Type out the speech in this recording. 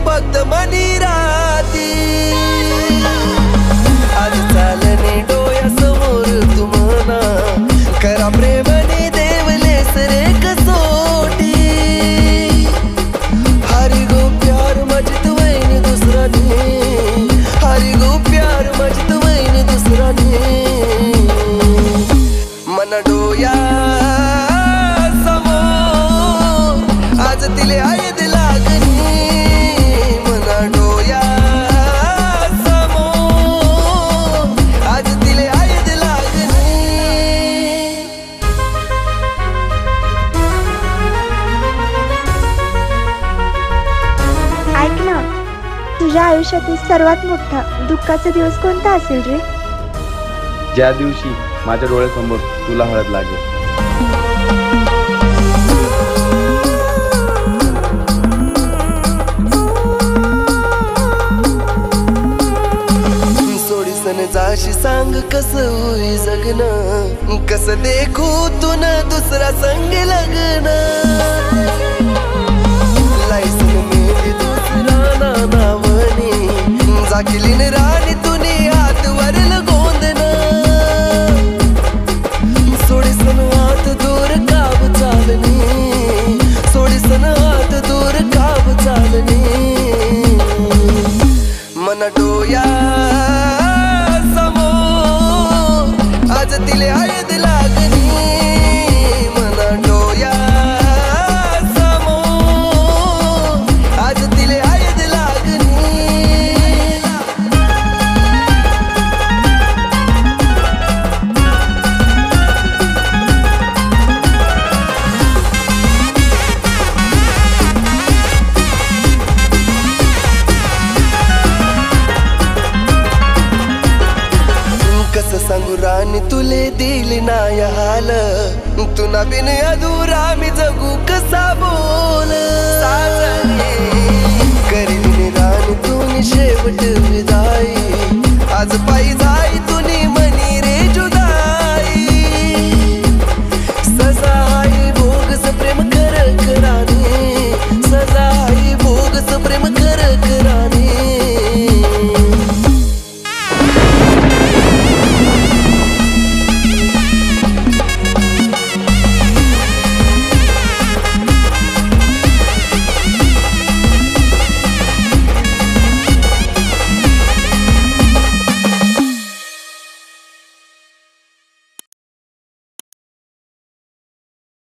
फक्त मनी राहती. आज चालणे डोळ्यासमोर तुम्हाला करा प्रेमाने देवले सरे कसोटी. हरी गो प्यार मजत वैन दुसरा ने, हरी गो प्यार मजत वैन दुसरा ने. मन डोया समोर आज तिले आयद लागणी. मना डोया समोर आज तिले आयद लागणी. ऐक ना, तुझ्या आयुष्यातील सर्वात मोठा दुःखाचा दिवस कोणता असेल रे? ज्या दिवशी माझ्या डोळ्यासमोर तुला हळद लागेल. सोडीसन जाशी सांग कसं होई जगणं, कसं देखू तुन दुसरा संग लग्न. लायसन मेली दुसरा नावानी, जाकिलीन राणी तुनी हात वरल गोंदन. सोडीसन हात दूर काब चालनी, सोडीसन हात दूर काब चालनी. मन डोया समोर आज तिले आयद लागणी. मना डोया समोर आज तिले आयद लागणी. कसं सांगू राणी तुले दिली नाय हाल, तुना बिन अधुरा मी जगू कसा बोल. साजरे